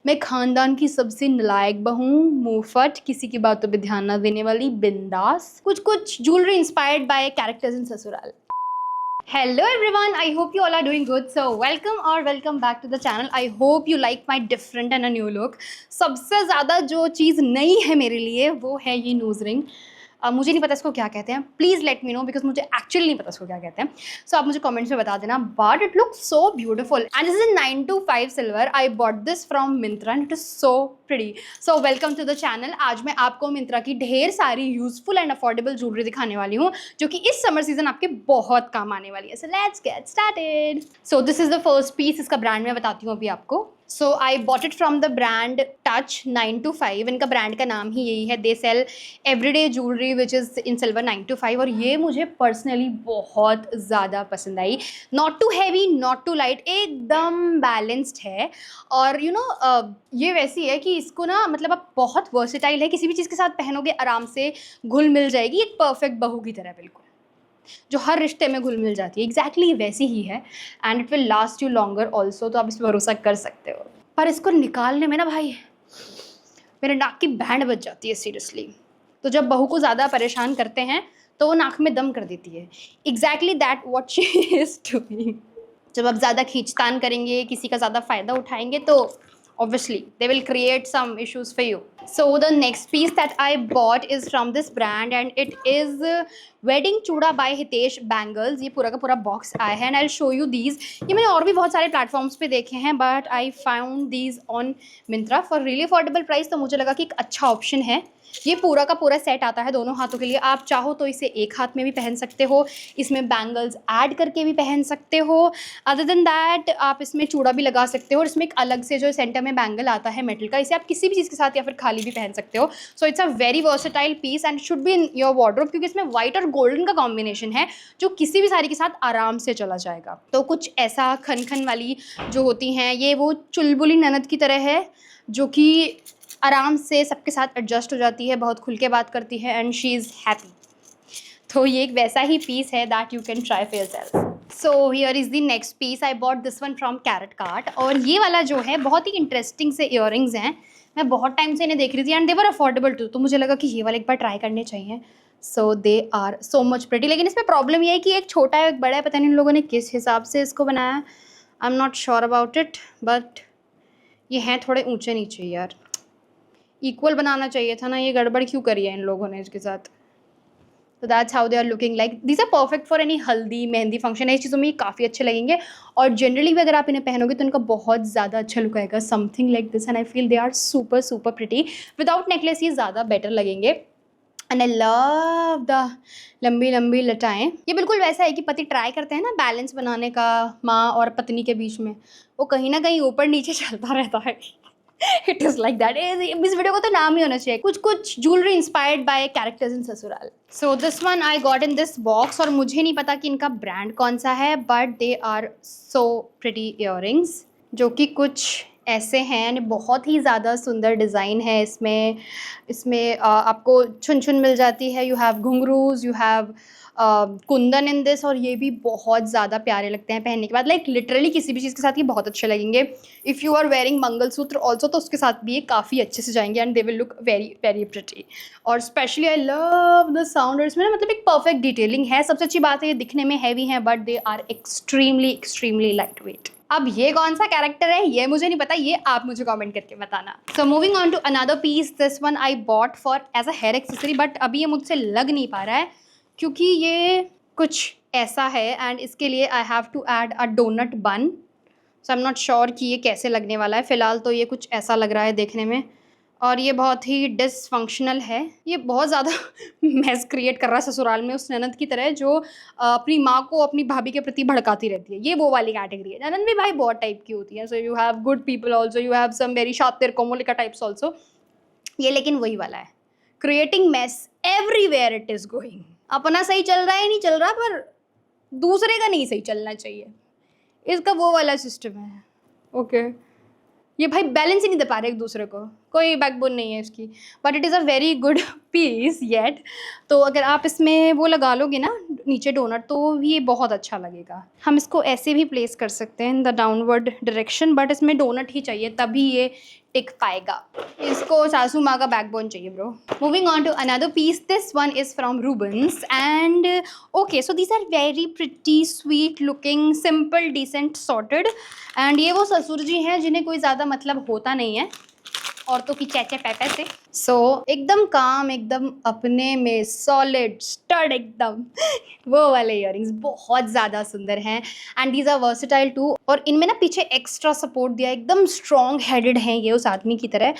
मैं खानदान की सबसे नालायक बहू, मुंहफट, किसी की बातों पे ध्यान ना देने वाली, बिंदास, कुछ कुछ jewellery inspired by characters in ससुराल। Hello everyone, I hope you all are doing good. So welcome back to the channel. I hope you like my different and a new look. सबसे ज़्यादा जो चीज़ नई है मेरे लिए वो है ये नोज रिंग। मुझे नहीं पता इसको क्या कहते हैं, please let me know because मुझे एक्चुअली नहीं पता इसको क्या कहते हैं। सो आप मुझे कमेंट्स में बता देना, but it looks so beautiful and this is 925 silver. I bought this from Myntra and it is so pretty. So welcome to the channel. आज मैं आपको मिंत्रा की ढेर सारी यूजफुल एंड अफोर्डेबल ज्वेलरी दिखाने वाली हूँ जो कि इस समर सीजन आपके बहुत काम आने वाली है। So let's get started. So this is the first piece. इसका ब्रांड मैं बताती हूँ अभी आपको। So I bought it from the brand touch 925। इनका ब्रांड का नाम ही यही है। They sell everyday jewellery which is in silver 925 और ये मुझे पर्सनली बहुत ज़्यादा पसंद आई। Not too heavy, not too light, एकदम बैलेंस्ड है। और यू नो ये वैसी है कि इसको ना मतलब आप बहुत वर्सेटाइल है, किसी भी चीज़ के साथ पहनोगे आराम से घुल मिल जाएगी, एक परफेक्ट बहू की तरह, बिल्कुल जो हर रिश्ते में घुल मिल जाती है, एग्जैक्टली वैसी ही है। And it will last you longer also, तो आप इस पर भरोसा कर सकते हो। पर इसको निकालने में ना भाई मेरे नाक की बैंड बज जाती है सीरियसली। तो जब बहू को ज़्यादा परेशान करते हैं तो वो नाक में दम कर देती है। Exactly that what she is doing. जब आप ज़्यादा खींचतान करेंगे, किसी का ज़्यादा फ़ायदा उठाएंगे तो obviously they will create some issues for you. So the next piece that I bought is from this brand and it is wedding chuda by Hitesh Bangles. ये पूरा का पूरा बॉक्स आया है and I'll show you these. ये मैंने और भी बहुत सारे प्लेटफॉर्म्स पे देखे हैं but I found these on Myntra for really affordable price, तो मुझे लगा कि एक अच्छा ऑप्शन है। ये पूरा का पूरा सेट आता है दोनों हाथों के लिए। आप चाहो तो इसे एक हाथ में भी पहन सकते हो, इसमें बैंगल्स ऐड करके भी पहन सकते हो। अदर देन दैट आप इसमें चूड़ा भी लगा सकते हो और इसमें एक अलग से जो सेंटर में बैंगल आता है मेटल का, इसे आप किसी भी चीज़ के साथ या फिर खाली भी पहन सकते हो। So it's a very versatile piece and should be in your wardrobe, क्योंकि इसमें व्हाइट और गोल्डन का कॉम्बिनेशन है जो किसी भी साड़ी के साथ आराम से चला जाएगा। तो कुछ ऐसा खन खन वाली जो होती हैं, ये वो चुलबुली ननद की तरह है जो कि आराम से सबके साथ एडजस्ट हो जाती है, बहुत खुल के बात करती है एंड शी इज़ हैप्पी। तो ये एक वैसा ही पीस है that you can try for yourself. So here is the next piece. I bought this one from Carat Cart और ये वाला जो है बहुत ही इंटरेस्टिंग से इयररिंग्स हैं। मैं बहुत टाइम से इन्हें देख रही थी and they were affordable too, तो मुझे लगा कि ये वाला एक बार ट्राई करने चाहिए। So they are so much pretty. लेकिन इसमें प्रॉब्लम ये है कि एक छोटा है एक बड़ा है, पता नहीं इन लोगों ने किस हिसाब से इसको बनाया। आई am not sure about it, but ये हैं थोड़े ऊँचे नीचे यार। इक्वल बनाना चाहिए था ना, ये गड़बड़ क्यों करी है इन लोगों ने इसके साथ। तो that's how they are looking like. These are perfect for any haldi mehndi function. इस चीज़ों में ये काफ़ी अच्छे लगेंगे और जनरली भी अगर आप इन्हें पहनोगे तो इनका बहुत ज़्यादा अच्छा लुक आएगा, something like this. And I feel they are super super pretty. Without necklace ये ज़्यादा बेटर लगेंगे। एंड आई लव द लंबी लंबी लटाएँ। ये बिल्कुल वैसा है कि पति ट्राई करते हैं ना बैलेंस बनाने का माँ और पत्नी के बीच में, वो कहीं ना कहीं ऊपर नीचे चलता रहता है। It is like that. इस वीडियो को तो नाम ही होना चाहिए कुछ कुछ jewellery inspired by characters in Sasural. So this one I got in this box और मुझे नहीं पता कि इनका ब्रांड कौन सा है, but they are so pretty earrings जो कि कुछ ऐसे हैं। बहुत ही ज़्यादा सुंदर डिज़ाइन है इसमें। इसमें आपको छुन छुन मिल जाती है। You have ghungroos, you have kundan in this, और ये भी बहुत ज़्यादा प्यारे लगते हैं पहनने के बाद। लाइक लिटरली किसी भी चीज़ के साथ ये बहुत अच्छे लगेंगे। If you are wearing mangalsutra also तो उसके साथ भी ये काफ़ी अच्छे से जाएंगे and they will look very very pretty. और specially I love the sound. और इसमें ना मतलब एक परफेक्ट डिटेलिंग है। सबसे अच्छी बात है ये दिखने में हैवी हैं but they are extremely extremely light weight. अब ये कौन सा कैरेक्टर है ये मुझे नहीं पता, ये आप मुझे कमेंट करके बताना। So moving on to another piece. This one I bought for as a hair accessory, but अभी ये मुझसे लग नहीं पा रहा है क्योंकि ये कुछ ऐसा है एंड इसके लिए I have to add a donut bun. So I am not sure कि ये कैसे लगने वाला है। फ़िलहाल तो ये कुछ ऐसा लग रहा है देखने में और ये बहुत ही डिसफंक्शनल है। ये बहुत ज़्यादा मैस क्रिएट कर रहा है ससुराल में उस ननद की तरह जो अपनी माँ को अपनी भाभी के प्रति भड़काती रहती है। ये वो वाली कैटेगरी है। ननद भी भाई बहुत टाइप की होती है। So you have good people also, you have some very शातिर कोमोलिका टाइप्स ऑल्सो। ये लेकिन वही वाला है, creating mess everywhere it is going. अपना सही चल रहा है नहीं चल रहा, पर दूसरे का नहीं सही चलना चाहिए, इसका वो वाला सिस्टम है। ओके ये भाई बैलेंस ही नहीं दे पा रहे एक दूसरे को, कोई बैकबोन नहीं है इसकी। But it is a very good piece yet. तो अगर आप इसमें वो लगा लोगे ना नीचे डोनट, तो ये बहुत अच्छा लगेगा। हम इसको ऐसे भी प्लेस कर सकते हैं in the downward direction, but इसमें डोनट ही चाहिए तभी ये टिक पाएगा। इसको सासू माँ का बैकबोन चाहिए bro. Moving on to another piece, this one is from Rubans and okay, so these are very pretty sweet looking, simple decent sorted. And ये वो ससुर जी हैं जिन्हें कोई ज़्यादा मतलब होता नहीं है औरतों की चैचे पैपे से। सो एकदम काम, एकदम अपने में सॉलिड स्टड एकदम वो वाले इयररिंग्स बहुत ज़्यादा सुंदर हैं and these are versatile too. और इनमें ना पीछे एक्स्ट्रा सपोर्ट दिया, एकदम स्ट्रॉन्ग हेडेड हैं ये उस आदमी की तरह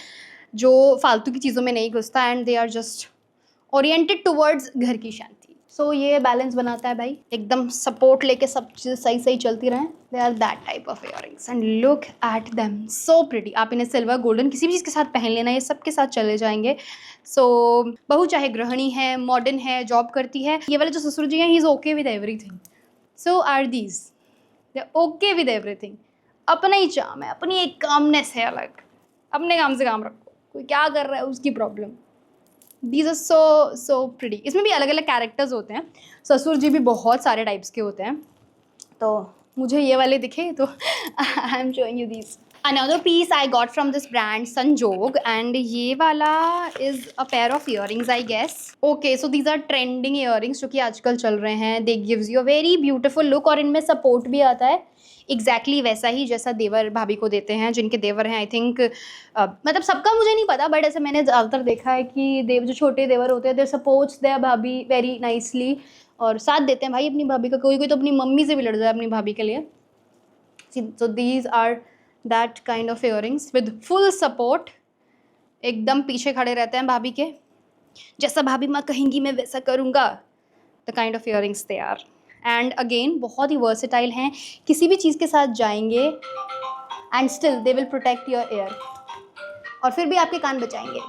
जो फालतू की चीज़ों में नहीं घुसता and they are just oriented towards घर की शांति। सो ये बैलेंस बनाता है भाई, एकदम सपोर्ट लेके सब चीज़ सही सही चलती रहें। They are that type of earrings and look at them, so pretty. आप इन्हें सिल्वर गोल्डन किसी भी चीज़ के साथ पहन लेना, ये सब के साथ चले जाएंगे। सो बहू चाहे गृहिणी है, मॉडर्न है, जॉब करती है, ये वाले जो ससुर जी हैं he is okay with everything. So are these, they okay with everything. अपना ही चार्म है, अपनी एक कामनेस है अलग, अपने काम से काम रखो, कोई क्या कर रहा है उसकी problem. These are so pretty. इसमें भी अलग अलग कैरेक्टर्स होते हैं, ससुर जी भी बहुत सारे टाइप्स के होते हैं, तो मुझे ये वाले दिखे तो I am showing you these. Another piece I got from this brand Sanjog and ये वाला is a pair of earrings I guess. Okay, so these are trending earrings जो कि आजकल चल रहे हैं। They gives you a very beautiful look और इनमें सपोर्ट भी आता है एग्जैक्टली वैसा ही जैसा देवर भाभी को देते हैं, जिनके देवर हैं आई थिंक मतलब सबका मुझे नहीं पता, बट ऐसे मैंने ज़्यादातर देखा है कि देव जो छोटे देवर होते हैं दे सपोर्ट्स देयर भाभी वेरी नाइसली और साथ देते हैं भाई अपनी भाभी का। कोई कोई तो अपनी मम्मी से भी लड़ जाए अपनी भाभी के लिए। So these are that kind of earrings with full support, एकदम पीछे खड़े रहते हैं भाभी के, जैसा भाभी माँ कहेंगी मैं वैसा करूँगा, the kind of earrings they are. And again बहुत ही वर्सेटाइल हैं, किसी भी चीज़ के साथ जाएंगे and still they will protect your year, और फिर भी आपके कान बचाएंगे।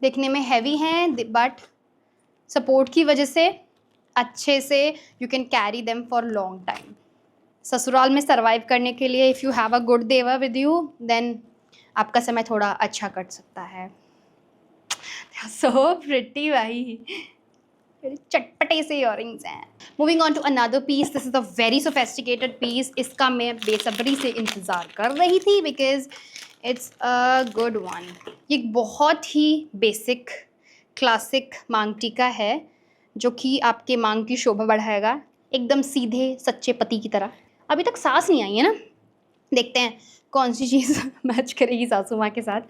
दिखने में हैवी हैं बट सपोर्ट की वजह से अच्छे से you can carry them for long time. ससुराल में सर्वाइव करने के लिए if you have a good देवर विद यू देन आपका समय थोड़ा अच्छा कट सकता है। सो प्रिटी भाई, चटपटे से इयररिंग्स हैं। Moving on to another piece, this is a very sophisticated piece. इसका मैं बेसब्री से इंतज़ार कर रही थी because it's a good one. ये बहुत ही बेसिक क्लासिक मांग टीका है जो कि आपके मांग की शोभा बढ़ाएगा, एकदम सीधे सच्चे पति की तरह। अभी तक सास नहीं आई है ना, देखते हैं कौन सी चीज़ मैच करेगी सासू माँ के साथ।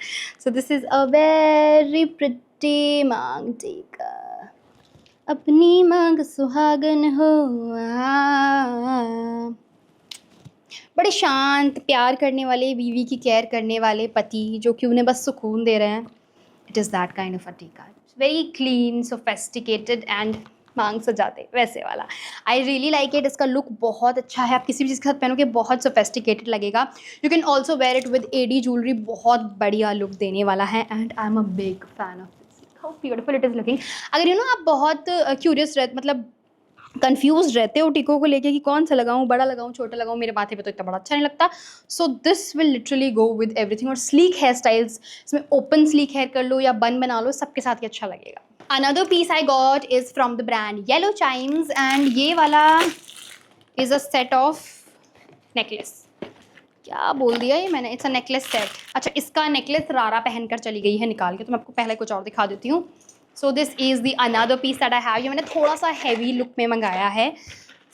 सो this is a very pretty मांग टीका, अपनी मांग सुहागन हो। बड़े शांत प्यार करने वाले, बीवी की केयर करने वाले पति जो कि उन्हें बस सुकून दे रहे हैं। It is that kind of a टीका, वेरी क्लीन सोफेस्टिकेटेड एंड मांग सजाते वैसे वाला। I really like it. इसका लुक बहुत अच्छा है, आप किसी भी चीज़ के साथ पहनोगे बहुत सोफेस्टिकेटेड लगेगा। You can also wear it with AD jewellery, बहुत बढ़िया लुक देने वाला है and I am a big fan of this, how beautiful it is looking. अगर यू नो आप बहुत क्यूरियस रहते, मतलब कंफ्यूज रहते हो टीकों को लेके कि कौन सा लगाऊं, बड़ा लगाऊं, छोटा लगाऊं, मेरे माथे पे तो इतना बड़ा अच्छा नहीं लगता, so this will literally go with everything. और स्लीक हेयर स्टाइल्स, इसमें ओपन स्लीक हेयर कर लो या बन बना लो, सबके साथ ही अच्छा लगेगा। Another piece I got is from the brand Yellow Chimes and ये वाला is a set of necklace. क्या बोल दिया ये मैंने, इट्स अ नेकलेस सेट। अच्छा, इसका नेकलेस रारा पहनकर चली गई है निकाल के, तो मैं आपको पहले कुछ और दिखा देती हूँ। So this is the another piece that I have. ये मैंने थोड़ा सा हैवी लुक में मंगाया है।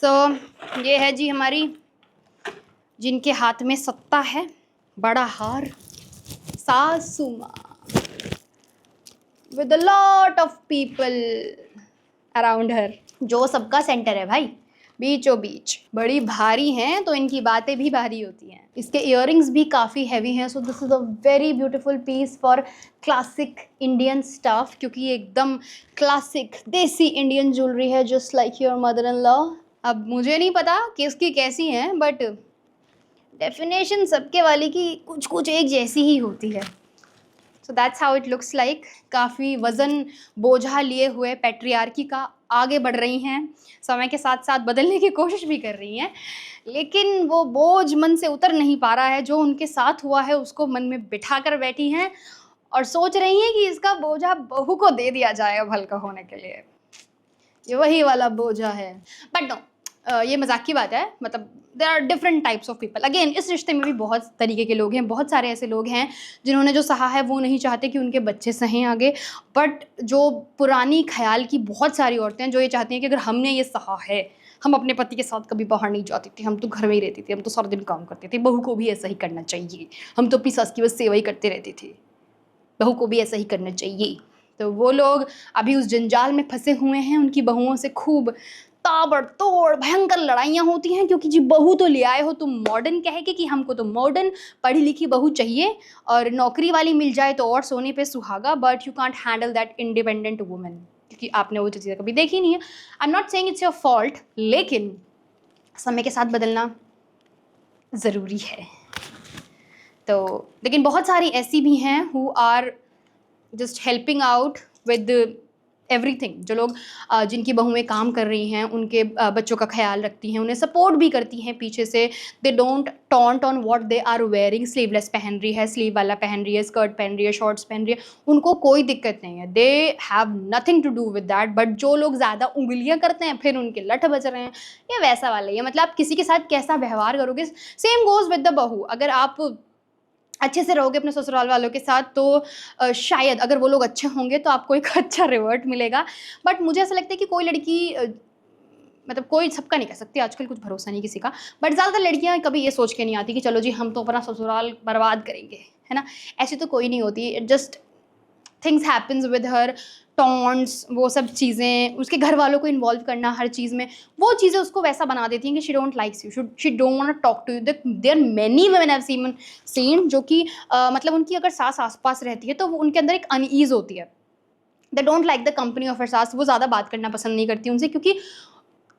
सो ये है जी हमारी, जिनके हाथ में सत्ता है, बड़ा हार, सासू माँ with a lot of people around her, जो सबका सेंटर है भाई, बीचों बीच। बड़ी भारी हैं तो इनकी बातें भी भारी होती हैं। इसके इयररिंग्स भी काफ़ी हैवी हैं। So this is a very beautiful piece for classic Indian stuff, क्योंकि ये एकदम क्लासिक देसी इंडियन ज्वेलरी है, just like your mother in law. अब मुझे नहीं पता कि इसकी कैसी हैं, बट डेफिनेशन सबके वाली की कुछ कुछ एक जैसी ही होती है। So that's how it looks like. काफ़ी वज़न बोझा लिए हुए पैट्रियार्की का आगे बढ़ रही हैं, समय के साथ साथ बदलने की कोशिश भी कर रही हैं, लेकिन वो बोझ मन से उतर नहीं पा रहा है। जो उनके साथ हुआ है उसको मन में बिठा कर बैठी हैं और सोच रही हैं कि इसका बोझा बहू को दे दिया जाए अब हल्का होने के लिए। ये वही वाला बोझा है। बट नो, ये मजाक की बात है। मतलब there are different types of people. Again, इस रिश्ते में भी बहुत तरीके के लोग हैं। बहुत सारे ऐसे लोग हैं जिन्होंने जो सहा है वो नहीं चाहते कि उनके बच्चे सहें आगे। बट जो पुरानी ख्याल की बहुत सारी औरतें हैं जो ये चाहती हैं कि अगर हमने ये सहा है, हम अपने पति के साथ कभी बाहर नहीं जाती थी, हम तो घर में ही रहती थी, हम तो सारा दिन काम करते थे, बहू को भी ऐसा ही करना चाहिए, हम तो अपनी सास की बस सेवा ही करते रहती थी, बहू को भी ऐसा ही करना चाहिए। तो वो लोग अभी उस जंजाल में फंसे हुए हैं। उनकी बहुओं से खूब ताबड़तोड़ भयंकर लड़ाइयाँ होती हैं, क्योंकि जी बहू तो ले आए हो तुम मॉडर्न कह के कि हमको तो मॉडर्न पढ़ी लिखी बहू चाहिए, और नौकरी वाली मिल जाए तो और सोने पे सुहागा, but you can't handle that independent woman, क्योंकि आपने वो चीज़ें कभी देखी नहीं है। आई am not saying it's your fault, लेकिन समय के साथ बदलना ज़रूरी है। तो लेकिन बहुत सारी ऐसी भी हैं who are just helping out with everything. जो लोग जिनकी बहुएं काम कर रही हैं, उनके बच्चों का ख्याल रखती हैं, उन्हें सपोर्ट भी करती हैं पीछे से। They don't taunt on what they are wearing. Sleeveless पहन रही है, स्लीव वाला पहन रही है, स्कर्ट पहन रही है, शॉर्ट्स पहन रही है, उनको कोई दिक्कत नहीं है। They have nothing to do with that. But जो लोग ज़्यादा उंगलियां करते हैं, फिर उनके लठ बज रहे हैं, ये वैसा वाला ही है। मतलब आप किसी के साथ कैसा व्यवहार करोगे, सेम गोज विद द बहू। अगर आप अच्छे से रहोगे अपने ससुराल वालों के साथ, तो शायद अगर वो लोग अच्छे होंगे तो आपको एक अच्छा रिवर्ट मिलेगा। बट मुझे ऐसा लगता है कि कोई लड़की मतलब कोई सबका नहीं कह सकती, आजकल कुछ भरोसा नहीं किसी का, बट ज़्यादातर लड़कियां कभी ये सोच के नहीं आती कि चलो जी हम तो अपना ससुराल बर्बाद करेंगे, है ना। ऐसी तो कोई नहीं होती। It just things happens with her, taunts, वो सब चीज़ें, उसके घर वालों को इन्वॉल्व करना हर चीज़ में, वो चीज़ें उसको वैसा बना देती हैं कि she don't likes you, she don't want to talk to you. There many women have seen जो कि मतलब उनकी अगर सास आसपास रहती है तो वो उनके अंदर एक अनईज होती है। They don't like the company of her सास। वो ज़्यादा बात करना पसंद नहीं करती उनसे, क्योंकि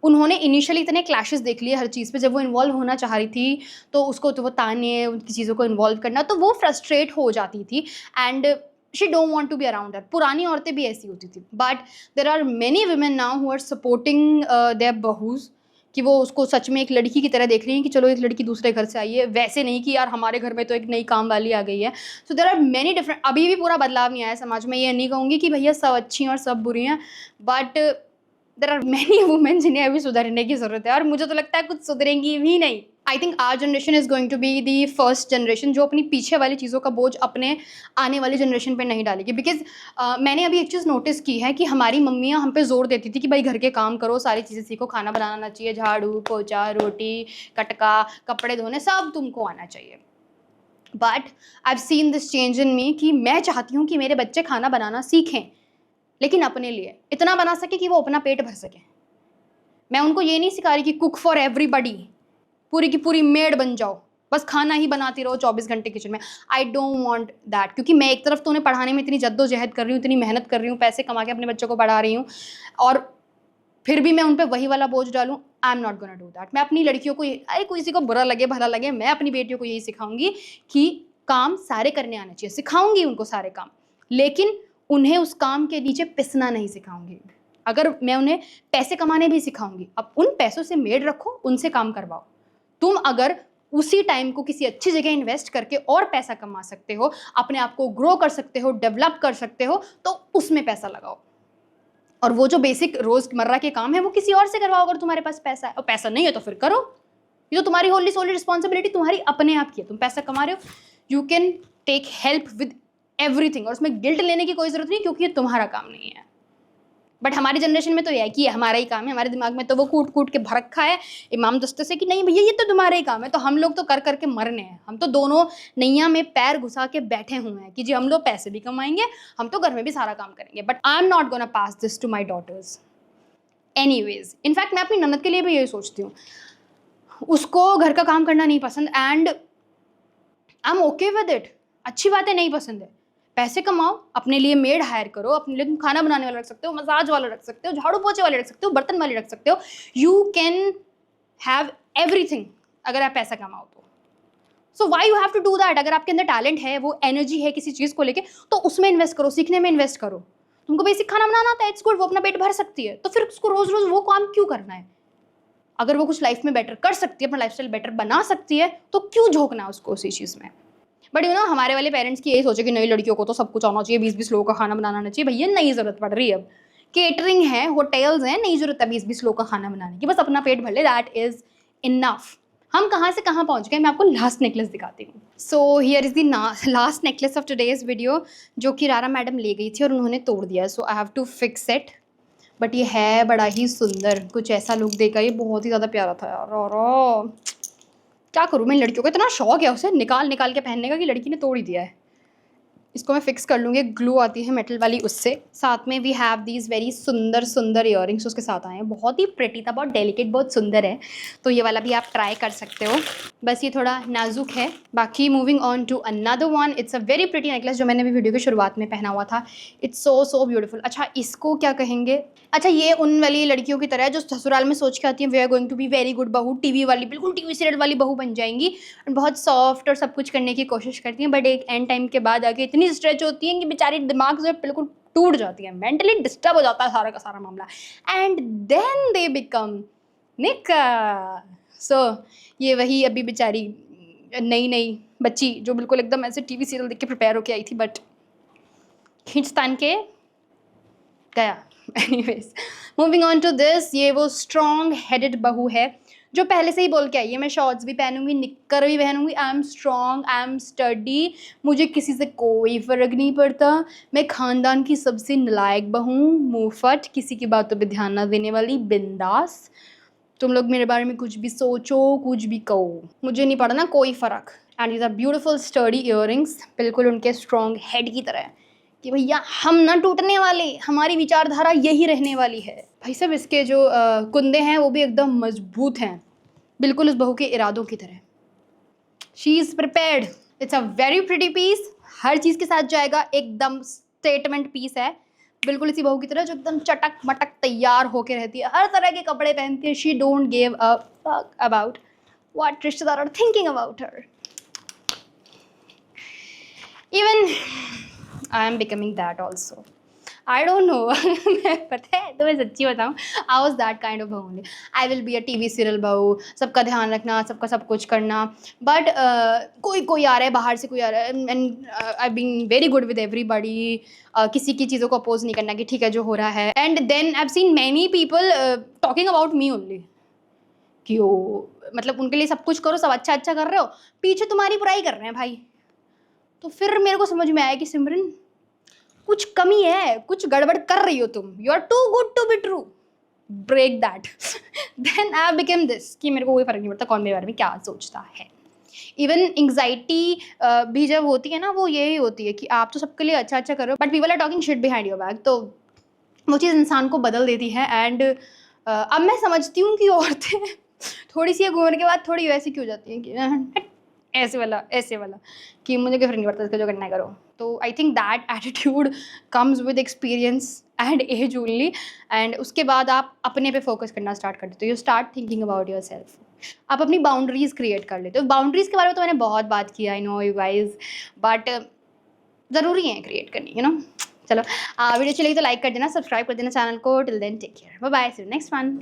उन्होंने इनिशियली इतने क्लैशेस देख लिए हर चीज़ पे। जब वो इन्वॉल्व होना चाह रही थी तो उसको तो वो ताने, उनकी चीज़ों को इन्वॉल्व करना, तो वो फ्रस्ट्रेट हो जाती थी and she don't want to be around her. पुरानी औरतें भी ऐसी होती थी, but there are many women now who are supporting their bahus, कि वो उसको सच में एक लड़की की तरह देख रही हैं कि चलो एक लड़की दूसरे घर से आई है, वैसे नहीं कि यार हमारे घर में तो एक नई काम वाली आ गई है। सो देर आर मेनी डिफरेंट। अभी भी पूरा बदलाव नहीं आया समाज में, ये नहीं कहूँगी कि भैया सब अच्छी हैं और सब बुरी हैं, but there are many women जिन्हें अभी सुधरने की ज़रूरत है, और मुझे तो लगता है कुछ सुधरेंगी भी नहीं। I think our generation is going to be the first generation जो अपनी पीछे वाली चीज़ों का बोझ अपने आने वाली जनरेशन पे नहीं डालेगी। बिकॉज मैंने अभी एक चीज़ नोटिस की है कि हमारी मम्मियाँ हम पे जोर देती थी कि भाई घर के काम करो, सारी चीज़ें सीखो, खाना बनाना आना चाहिए, झाड़ू पोछा रोटी कटका कपड़े धोने सब तुमको आना चाहिए। But I have seen this change in me कि मैं चाहती हूँ कि मेरे बच्चे खाना बनाना सीखें, लेकिन अपने लिए इतना बना सके कि वो अपना पेट भर सके। मैं उनको ये नहीं सिखा रही कि कुक फॉर एवरीबडी, पूरी की पूरी मेड बन जाओ, बस खाना ही बनाती रहो 24 घंटे किचन में। आई डोंट वांट दैट, क्योंकि मैं एक तरफ तो उन्हें पढ़ाने में इतनी जद्दोजहद कर रही हूँ, इतनी मेहनत कर रही हूँ, पैसे कमा के अपने बच्चों को पढ़ा रही हूँ, और फिर भी मैं उन पर वही वाला बोझ डालूँ। आई am not gonna do that. मैं अपनी लड़कियों को, अरे किसी को बुरा लगे भला लगे, मैं अपनी बेटियों को यही सिखाऊंगी कि काम सारे करने आने चाहिए। सिखाऊंगी उनको सारे काम, लेकिन उन्हें उस काम के नीचे पिसना नहीं सिखाऊंगी। अगर मैं उन्हें पैसे कमाने भी सिखाऊंगी, अब उन पैसों से मेड रखो, उनसे काम करवाओ। तुम अगर उसी टाइम को किसी अच्छी जगह इन्वेस्ट करके और पैसा कमा सकते हो, अपने आप को ग्रो कर सकते हो, डेवलप कर सकते हो, तो उसमें पैसा लगाओ। और वो जो बेसिक रोजमर्रा के काम है वो किसी और से करवाओ अगर तुम्हारे पास पैसा है। और पैसा नहीं है तो फिर करो, ये तो तुम्हारी होली सोली रिस्पॉन्सिबिलिटी तुम्हारी अपने आप की है। तुम पैसा कमा रहे हो, you can take help with everything, और उसमें गिल्ट लेने की कोई जरूरत नहीं, क्योंकि ये तुम्हारा काम नहीं है। बट हमारी जनरेशन में तो यह कि हमारा ही काम है, हमारे दिमाग में तो वो कूट कूट के भर रखा है इमाम दस्ते से कि नहीं भैया ये तो तुम्हारा ही काम है। तो हम लोग तो कर करके मरने हैं, हम तो दोनों नैया में पैर घुसा के बैठे हुए हैं कि जी हम लोग पैसे भी कमाएंगे, हम तो घर में भी सारा काम करेंगे। But I am not gonna pass this to my daughters anyways. In fact मैं अपनी ननद के लिए भी यही सोचती हूँ, उसको घर का काम करना नहीं पसंद and I M okay with it. अच्छी बात है, नहीं पसंद है, पैसे कमाओ, अपने लिए मेड हायर करो, अपने लिए तुम खाना बनाने वाला रख सकते हो, मसाज वाला रख सकते हो, झाड़ू पोछे वाले रख सकते हो, बर्तन वाले रख सकते हो। यू कैन हैव एवरीथिंग अगर आप पैसा कमाओ तो। So why you have to do that? अगर आपके अंदर टैलेंट है, वो एनर्जी है किसी चीज़ को लेके, तो उसमें इन्वेस्ट करो, सीखने में इन्वेस्ट करो। तुमको बेसिक खाना बनाना आता है, इट्स गुड, वो अपना पेट भर सकती है, तो फिर उसको रोज रोज वो काम क्यों करना है? अगर वो कुछ लाइफ में बेटर कर सकती है, अपना लाइफस्टाइल बेटर बना सकती है, तो क्यों झोंकना उसको उसी चीज़ में? बट यू नो हमारे वाले पेरेंट्स की यही सोचे कि नई लड़कियों को तो सब कुछ आना चाहिए, 20-20 लोगों का खाना बनाना आना चाहिए। भैया नहीं ज़रूरत पड़ रही है, अब केटरिंग है, होटल्स हैं, नहीं ज़रूरत है 20-20 लोगों का खाना बनाने की, बस अपना पेट भर ले, दैट इज़ इनफ। हम कहाँ से कहाँ पहुँच गए, मैं आपको लास्ट नेकलेस दिखाती हूँ। सो here is the last necklace of today's video, जो कि रारा मैडम ले गई थी और उन्होंने तोड़ दिया। So I have to fix it, but ये है बड़ा ही सुंदर, कुछ ऐसा लुक देगा, ये बहुत ही ज़्यादा प्यारा था यार। और क्या करूँ मैं, लड़कियों को इतना शौक है उसे निकाल निकाल के पहनने का कि लड़की ने तोड़ ही दिया है। इसको मैं फिक्स कर लूँगी, ग्लू आती है मेटल वाली उससे। साथ में वी हैव दीज वेरी सुंदर सुंदर इयररिंग्स उसके साथ आए हैं, बहुत ही प्रिटी था, बहुत डेलिकेट, बहुत सुंदर है। तो ये वाला भी आप ट्राई कर सकते हो, बस ये थोड़ा नाजुक है। बाकी moving on to another one, it's a very pretty necklace जो मैंने भी वीडियो की शुरुआत में पहना हुआ था। It's so so beautiful. अच्छा इसको क्या कहेंगे, अच्छा ये उन वाली लड़कियों की तरह है जो ससुराल में सोच के आती हैं we are going to be very good बहू, टीवी वाली, बिल्कुल टीवी सीरियल वाली बहू बन जाएंगी, बहुत सॉफ्ट और सब कुछ करने की कोशिश करती हैं, बट एक एंड टाइम के बाद आके इतनी स्ट्रेच होती हैं कि बेचारी दिमाग से बिल्कुल टूट जाती है, मेंटली डिस्टर्ब हो जाता है सारा का सारा मामला, एंड देन दे बिकम निका। सो ये वही अभी बेचारी नई नई बच्ची जो बिल्कुल एकदम ऐसे टीवी सीरियल देख के प्रिपेयर होके आई थी, बट खींच तान के गया। Anyways moving on to this, ये वो स्ट्रॉन्ग हेडेड बहू है जो पहले से ही बोल के आई है मैं शॉर्ट्स भी पहनूंगी, निक्कर भी पहनूंगी, I am strong, I am study, मुझे किसी से कोई फ़र्क नहीं पड़ता, मैं ख़ानदान की सबसे नालायक बहू, मुँहफट, किसी की बातों पे ध्यान ना देने वाली, बिंदास, तुम लोग मेरे बारे में कुछ भी सोचो, कुछ भी कहो, मुझे नहीं पड़ा ना कोई फ़र्क। And these are beautiful study earrings, बिल्कुल उनके स्ट्रॉन्ग हेड की तरह कि भैया हम ना टूटने वाले, हमारी विचारधारा यही रहने वाली है। भाई साहब इसके जो कुंदे हैं वो भी एकदम मजबूत हैं, बिल्कुल उस बहू के इरादों की तरह। She is prepared, it's a very pretty piece, हर चीज़ के साथ जाएगा, एकदम स्टेटमेंट पीस है, बिल्कुल इसी बहू की तरह जो एकदम चटक मटक तैयार होके रहती है, हर तरह के कपड़े पहनती है। She don't give a fuck about what rishtedar are thinking about her. Even I am becoming that also, I don't know. मैं पता है तो मैं सच्ची बताऊँ, I was that kind of bahu. I will be a TV serial bahu, सबका ध्यान रखना, सबका सब कुछ करना, बट कोई कोई आ रहा है बाहर से, कोई आ रहा है, and I been very good with everybody, किसी की चीज़ों को अपोज नहीं करना कि ठीक है जो हो रहा है। And then I have seen many people talking about me only कि वो मतलब उनके लिए सब कुछ करो, सब अच्छा अच्छा कर रहे हो, पीछे तुम्हारी बुराई कर रहे हैं भाई। तो फिर मेरे को समझ में आया कि सिमरन कुछ कमी है, कुछ गड़बड़ कर रही हो तुम, you are too good to be true, break that. Then I became this कि मेरे को कोई फर्क नहीं पड़ता कौन मेरे बारे में क्या सोचता है। इवन एंग्जाइटी भी जब होती है ना, वो यही होती है कि आप तो सबके लिए अच्छा अच्छा कर रहे हो, but people are talking shit behind your back, तो वो चीज़ इंसान को बदल देती है। एंड अब मैं समझती हूँ कि औरतें थोड़ी सी उम्र के बाद थोड़ी वैसी क्यों जाती हैं कि ऐसे वाला कि मुझे क्या फर्क नहीं पड़ता इसका जो करना है करो। तो I think that attitude comes with experience and age only, and उसके बाद आप अपने पे फोकस करना स्टार्ट कर देते हो, you start thinking about your self, आप अपनी बाउंड्रीज़ क्रिएट कर लेते हो। बाउंड्रीज़ के बारे में तो मैंने बहुत बात किया, I know you guys, but ज़रूरी है क्रिएट करनी, यू नो। चलो वीडियो चलेगी तो लाइक कर देना, सब्सक्राइब कर देना चैनल को। Till then take care, bye bye, see you next one.